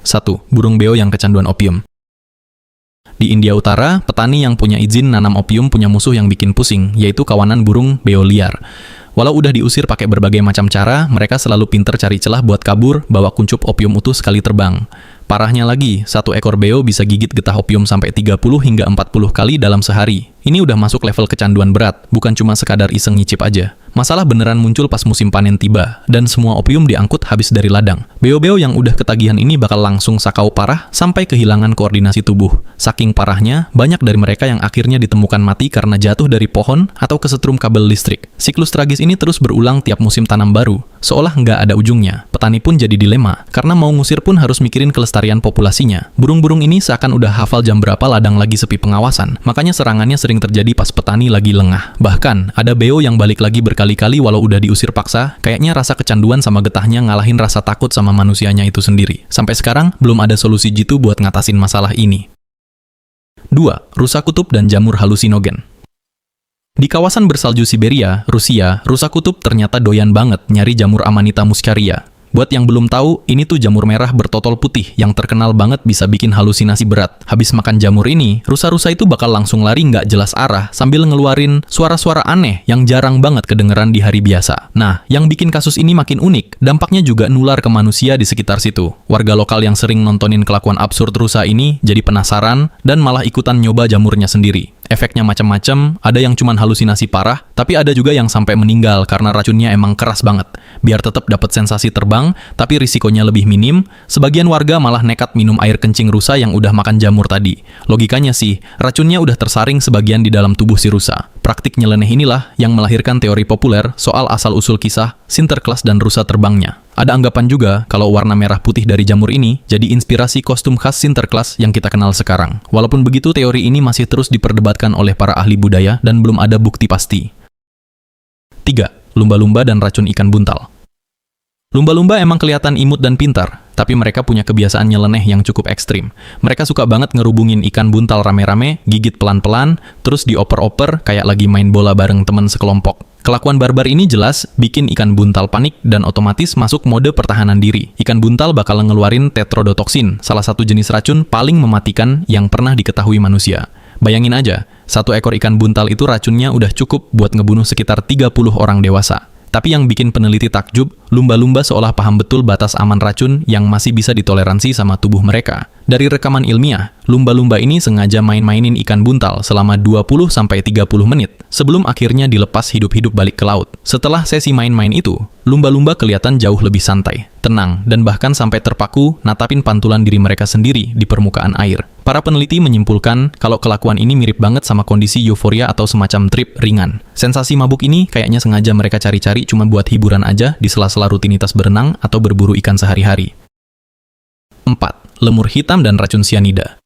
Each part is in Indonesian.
1. Burung beo yang kecanduan opium. Di India Utara, petani yang punya izin nanam opium punya musuh yang bikin pusing, yaitu kawanan burung beo liar. Walau udah diusir pakai berbagai macam cara, mereka selalu pinter cari celah buat kabur, bawa kuncup opium utuh sekali terbang. Parahnya lagi, satu ekor beo bisa gigit getah opium sampai 30 hingga 40 kali dalam sehari. Ini udah masuk level kecanduan berat, bukan cuma sekadar iseng nyicip aja. Masalah beneran muncul pas musim panen tiba, dan semua opium diangkut habis dari ladang. Beo-beo yang udah ketagihan ini bakal langsung sakau parah sampai kehilangan koordinasi tubuh. Saking parahnya, banyak dari mereka yang akhirnya ditemukan mati karena jatuh dari pohon atau kesetrum kabel listrik. Siklus tragis ini terus berulang tiap musim tanam baru, seolah nggak ada ujungnya. Petani pun jadi dilema, karena mau ngusir pun harus mikirin kelestarian populasinya. Burung-burung ini seakan udah hafal jam berapa ladang lagi sepi pengawasan, makanya serangannya sering terjadi pas petani lagi lengah. Bahkan, ada beo yang balik lagi berkali-kali walau udah diusir paksa, kayaknya rasa kecanduan sama getahnya ngalahin rasa takut sama manusianya itu sendiri. Sampai sekarang, belum ada solusi jitu buat ngatasin masalah ini. 2. Rusa kutub dan jamur halusinogen. Di kawasan bersalju Siberia, Rusia, rusa kutub ternyata doyan banget nyari jamur Amanita muscaria. Buat yang belum tahu, ini tuh jamur merah bertotol putih yang terkenal banget bisa bikin halusinasi berat. Habis makan jamur ini, rusa-rusa itu bakal langsung lari nggak jelas arah sambil ngeluarin suara-suara aneh yang jarang banget kedengeran di hari biasa. Nah, yang bikin kasus ini makin unik, dampaknya juga nular ke manusia di sekitar situ. Warga lokal yang sering nontonin kelakuan absurd rusa ini jadi penasaran dan malah ikutan nyoba jamurnya sendiri. Efeknya macam-macam, ada yang cuman halusinasi parah, tapi ada juga yang sampai meninggal karena racunnya emang keras banget. Biar tetap dapat sensasi terbang, tapi risikonya lebih minim, sebagian warga malah nekat minum air kencing rusa yang udah makan jamur tadi. Logikanya sih, racunnya udah tersaring sebagian di dalam tubuh si rusa. Praktik nyeleneh inilah yang melahirkan teori populer soal asal-usul kisah Sinterklas dan rusa terbangnya. Ada anggapan juga kalau warna merah putih dari jamur ini jadi inspirasi kostum khas Sinterklas yang kita kenal sekarang. Walaupun begitu, teori ini masih terus diperdebatkan oleh para ahli budaya dan belum ada bukti pasti. 3. Lumba-lumba dan racun ikan buntal. Lumba-lumba emang kelihatan imut dan pintar, tapi mereka punya kebiasaan nyeleneh yang cukup ekstrim. Mereka suka banget ngerubungin ikan buntal rame-rame, gigit pelan-pelan, terus dioper-oper kayak lagi main bola bareng temen sekelompok. Kelakuan barbar ini jelas bikin ikan buntal panik dan otomatis masuk mode pertahanan diri. Ikan buntal bakal ngeluarin tetrodotoksin, salah satu jenis racun paling mematikan yang pernah diketahui manusia. Bayangin aja, satu ekor ikan buntal itu racunnya udah cukup buat ngebunuh sekitar 30 orang dewasa. Tapi yang bikin peneliti takjub, lumba-lumba seolah paham betul batas aman racun yang masih bisa ditoleransi sama tubuh mereka. Dari rekaman ilmiah, lumba-lumba ini sengaja main-mainin ikan buntal selama 20-30 menit sebelum akhirnya dilepas hidup-hidup balik ke laut. Setelah sesi main-main itu, lumba-lumba kelihatan jauh lebih santai, tenang, dan bahkan sampai terpaku natapin pantulan diri mereka sendiri di permukaan air. Para peneliti menyimpulkan kalau kelakuan ini mirip banget sama kondisi euforia atau semacam trip ringan. Sensasi mabuk ini kayaknya sengaja mereka cari-cari cuma buat hiburan aja di sela-sela rutinitas berenang atau berburu ikan sehari-hari. 4. Lemur hitam dan racun sianida.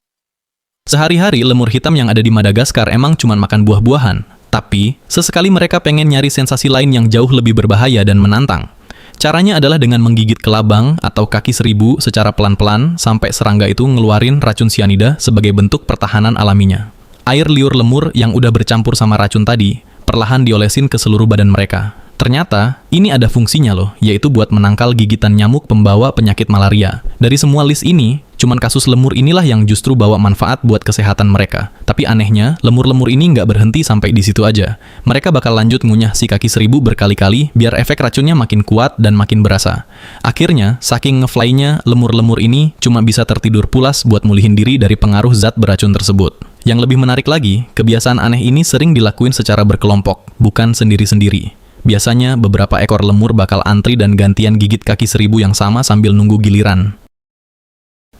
Sehari-hari lemur hitam yang ada di Madagaskar emang cuma makan buah-buahan. Tapi, sesekali mereka pengen nyari sensasi lain yang jauh lebih berbahaya dan menantang. Caranya adalah dengan menggigit kelabang atau kaki seribu secara pelan-pelan sampai serangga itu ngeluarin racun sianida sebagai bentuk pertahanan alaminya. Air liur lemur yang udah bercampur sama racun tadi perlahan diolesin ke seluruh badan mereka. Ternyata, ini ada fungsinya loh, yaitu buat menangkal gigitan nyamuk pembawa penyakit malaria. Dari semua list ini, cuman kasus lemur inilah yang justru bawa manfaat buat kesehatan mereka. Tapi anehnya, lemur-lemur ini nggak berhenti sampai di situ aja. Mereka bakal lanjut ngunyah si kaki seribu berkali-kali, biar efek racunnya makin kuat dan makin berasa. Akhirnya, saking ngefly-nya, lemur-lemur ini cuma bisa tertidur pulas buat mulihin diri dari pengaruh zat beracun tersebut. Yang lebih menarik lagi, kebiasaan aneh ini sering dilakuin secara berkelompok, bukan sendiri-sendiri. Biasanya, beberapa ekor lemur bakal antri dan gantian gigit kaki seribu yang sama sambil nunggu giliran.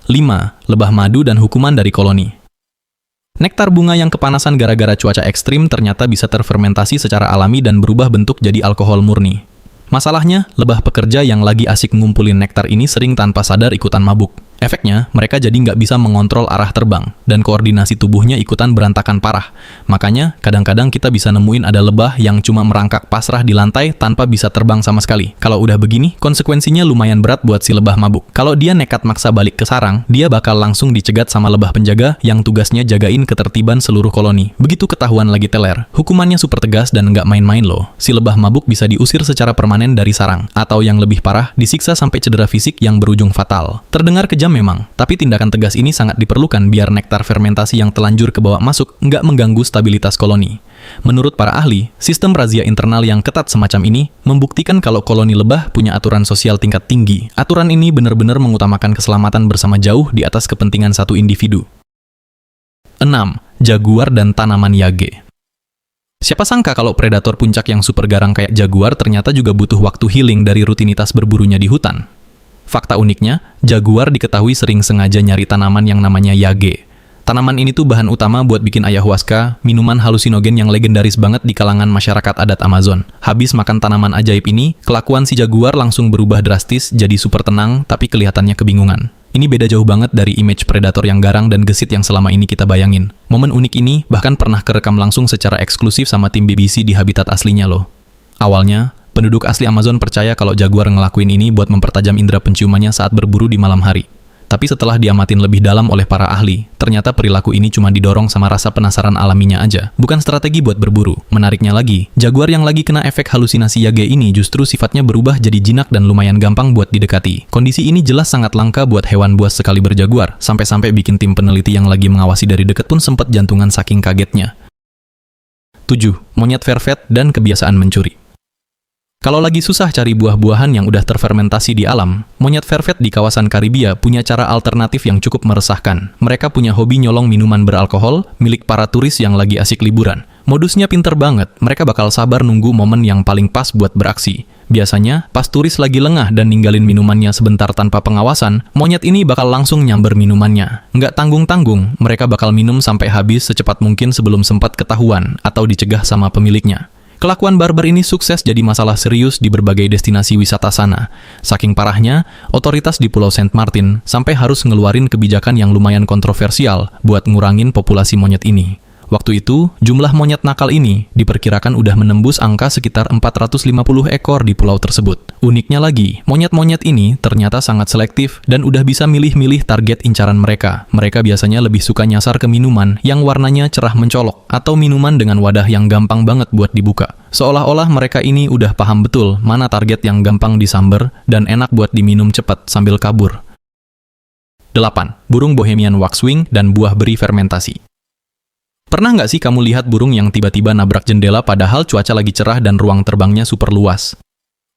5. Lebah madu dan hukuman dari koloni. Nektar bunga yang kepanasan gara-gara cuaca ekstrim ternyata bisa terfermentasi secara alami dan berubah bentuk jadi alkohol murni. Masalahnya, lebah pekerja yang lagi asik ngumpulin nektar ini sering tanpa sadar ikutan mabuk. Efeknya, mereka jadi nggak bisa mengontrol arah terbang, dan koordinasi tubuhnya ikutan berantakan parah. Makanya, kadang-kadang kita bisa nemuin ada lebah yang cuma merangkak pasrah di lantai tanpa bisa terbang sama sekali. Kalau udah begini, konsekuensinya lumayan berat buat si lebah mabuk. Kalau dia nekat maksa balik ke sarang, dia bakal langsung dicegat sama lebah penjaga yang tugasnya jagain ketertiban seluruh koloni. Begitu ketahuan lagi teler, hukumannya super tegas dan nggak main-main loh. Si lebah mabuk bisa diusir secara permanen dari sarang, atau yang lebih parah, disiksa sampai cedera fisik yang berujung fatal. Terdengar kejam Tajam memang, tapi tindakan tegas ini sangat diperlukan biar nektar fermentasi yang telanjur kebawa masuk nggak mengganggu stabilitas koloni. Menurut para ahli, sistem razia internal yang ketat semacam ini membuktikan kalau koloni lebah punya aturan sosial tingkat tinggi. Aturan ini benar-benar mengutamakan keselamatan bersama jauh di atas kepentingan satu individu. 6. Jaguar dan tanaman yage. Siapa sangka kalau predator puncak yang super garang kayak jaguar ternyata juga butuh waktu healing dari rutinitas berburunya di hutan. Fakta uniknya, jaguar diketahui sering sengaja nyari tanaman yang namanya yage. Tanaman ini tuh bahan utama buat bikin ayahuasca, minuman halusinogen yang legendaris banget di kalangan masyarakat adat Amazon. Habis makan tanaman ajaib ini, kelakuan si jaguar langsung berubah drastis jadi super tenang tapi kelihatannya kebingungan. Ini beda jauh banget dari image predator yang garang dan gesit yang selama ini kita bayangin. Momen unik ini bahkan pernah kerekam langsung secara eksklusif sama tim BBC di habitat aslinya loh. Awalnya, penduduk asli Amazon percaya kalau jaguar ngelakuin ini buat mempertajam indera penciumannya saat berburu di malam hari. Tapi setelah diamatin lebih dalam oleh para ahli, ternyata perilaku ini cuma didorong sama rasa penasaran alaminya aja, bukan strategi buat berburu. Menariknya lagi, jaguar yang lagi kena efek halusinasi yage ini justru sifatnya berubah jadi jinak dan lumayan gampang buat didekati. Kondisi ini jelas sangat langka buat hewan buas sekali berjaguar, sampai-sampai bikin tim peneliti yang lagi mengawasi dari dekat pun sempat jantungan saking kagetnya. 7. Monyet vervet dan kebiasaan mencuri. Kalau lagi susah cari buah-buahan yang udah terfermentasi di alam, monyet vervet di kawasan Karibia punya cara alternatif yang cukup meresahkan. Mereka punya hobi nyolong minuman beralkohol milik para turis yang lagi asik liburan. Modusnya pinter banget, mereka bakal sabar nunggu momen yang paling pas buat beraksi. Biasanya, pas turis lagi lengah dan ninggalin minumannya sebentar tanpa pengawasan, monyet ini bakal langsung nyamber minumannya. Nggak tanggung-tanggung, mereka bakal minum sampai habis secepat mungkin sebelum sempat ketahuan atau dicegah sama pemiliknya. Kelakuan barbar ini sukses jadi masalah serius di berbagai destinasi wisata sana. Saking parahnya, otoritas di Pulau Saint Martin sampai harus ngeluarin kebijakan yang lumayan kontroversial buat ngurangin populasi monyet ini. Waktu itu, jumlah monyet nakal ini diperkirakan udah menembus angka sekitar 450 ekor di pulau tersebut. Uniknya lagi, monyet-monyet ini ternyata sangat selektif dan udah bisa milih-milih target incaran mereka. Mereka biasanya lebih suka nyasar ke minuman yang warnanya cerah mencolok atau minuman dengan wadah yang gampang banget buat dibuka. Seolah-olah mereka ini udah paham betul mana target yang gampang disamber dan enak buat diminum cepat sambil kabur. 8. Burung Bohemian waxwing dan buah beri fermentasi. Pernah nggak sih kamu lihat burung yang tiba-tiba nabrak jendela padahal cuaca lagi cerah dan ruang terbangnya super luas?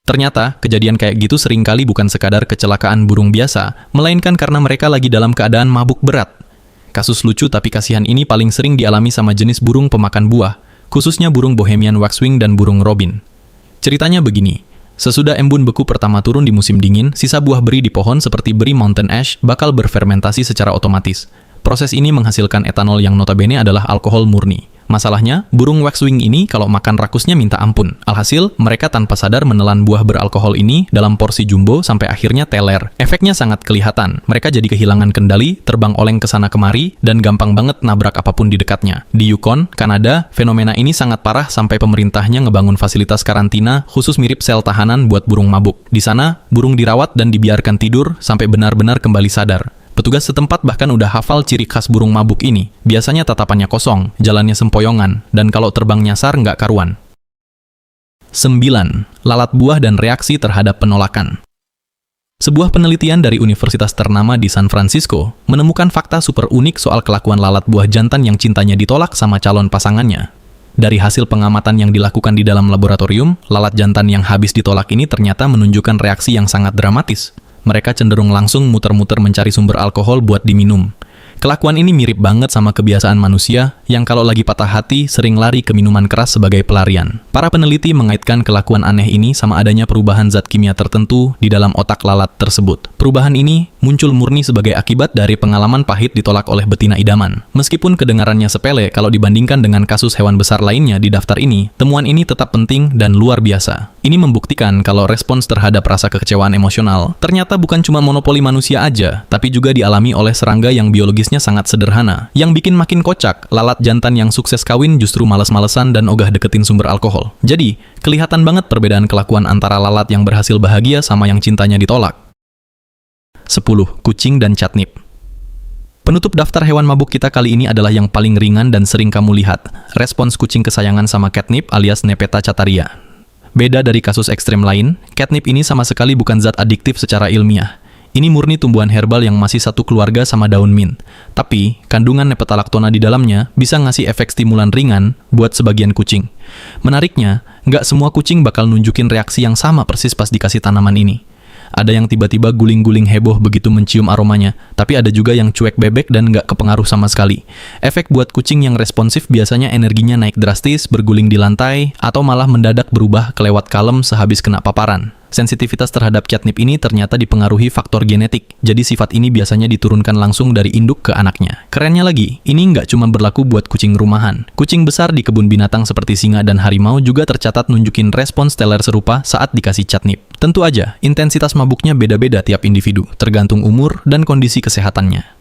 Ternyata, kejadian kayak gitu seringkali bukan sekadar kecelakaan burung biasa, melainkan karena mereka lagi dalam keadaan mabuk berat. Kasus lucu tapi kasihan ini paling sering dialami sama jenis burung pemakan buah, khususnya burung Bohemian waxwing dan burung robin. Ceritanya begini, sesudah embun beku pertama turun di musim dingin, sisa buah beri di pohon seperti beri mountain ash bakal berfermentasi secara otomatis. Proses ini menghasilkan etanol yang notabene adalah alkohol murni. Masalahnya, burung waxwing ini kalau makan rakusnya minta ampun. Alhasil, mereka tanpa sadar menelan buah beralkohol ini dalam porsi jumbo sampai akhirnya teler. Efeknya sangat kelihatan. Mereka jadi kehilangan kendali, terbang oleng ke sana kemari, dan gampang banget nabrak apapun di dekatnya. Di Yukon, Kanada, fenomena ini sangat parah sampai pemerintahnya ngebangun fasilitas karantina khusus mirip sel tahanan buat burung mabuk. Di sana, burung dirawat dan dibiarkan tidur sampai benar-benar kembali sadar. Petugas setempat bahkan udah hafal ciri khas burung mabuk ini. Biasanya tatapannya kosong, jalannya sempoyongan, dan kalau terbang nyasar nggak karuan. 9. Lalat buah dan reaksi terhadap penolakan. Sebuah penelitian dari universitas ternama di San Francisco menemukan fakta super unik soal kelakuan lalat buah jantan yang cintanya ditolak sama calon pasangannya. Dari hasil pengamatan yang dilakukan di dalam laboratorium, lalat jantan yang habis ditolak ini ternyata menunjukkan reaksi yang sangat dramatis. Mereka cenderung langsung muter-muter mencari sumber alkohol buat diminum. Kelakuan ini mirip banget sama kebiasaan manusia yang kalau lagi patah hati sering lari ke minuman keras sebagai pelarian. Para peneliti mengaitkan kelakuan aneh ini sama adanya perubahan zat kimia tertentu di dalam otak lalat tersebut. Perubahan ini muncul murni sebagai akibat dari pengalaman pahit ditolak oleh betina idaman. Meskipun kedengarannya sepele kalau dibandingkan dengan kasus hewan besar lainnya di daftar ini, temuan ini tetap penting dan luar biasa. Ini membuktikan kalau respons terhadap rasa kekecewaan emosional ternyata bukan cuma monopoli manusia aja, tapi juga dialami oleh serangga yang biologisnya sangat sederhana. Yang bikin makin kocak, lalat jantan yang sukses kawin justru males-malesan dan ogah deketin sumber alkohol. Jadi, kelihatan banget perbedaan kelakuan antara lalat yang berhasil bahagia sama yang cintanya ditolak. 10. Kucing dan catnip. Penutup daftar hewan mabuk kita kali ini adalah yang paling ringan dan sering kamu lihat. Respons kucing kesayangan sama catnip alias Nepeta cataria. Beda dari kasus ekstrem lain, catnip ini sama sekali bukan zat adiktif secara ilmiah. Ini murni tumbuhan herbal yang masih satu keluarga sama daun mint. Tapi, kandungan nepetalaktona di dalamnya bisa ngasih efek stimulan ringan buat sebagian kucing. Menariknya, nggak semua kucing bakal nunjukin reaksi yang sama persis pas dikasih tanaman ini. Ada yang tiba-tiba guling-guling heboh begitu mencium aromanya, tapi ada juga yang cuek bebek dan nggak kepengaruh sama sekali. Efek buat kucing yang responsif biasanya energinya naik drastis, berguling di lantai, atau malah mendadak berubah kelewat kalem sehabis kena paparan. Sensitivitas terhadap catnip ini ternyata dipengaruhi faktor genetik, jadi sifat ini biasanya diturunkan langsung dari induk ke anaknya. Kerennya lagi, ini nggak cuma berlaku buat kucing rumahan. Kucing besar di kebun binatang seperti singa dan harimau juga tercatat nunjukin respons teler serupa saat dikasih catnip. Tentu aja, intensitas mabuknya beda-beda tiap individu, tergantung umur dan kondisi kesehatannya.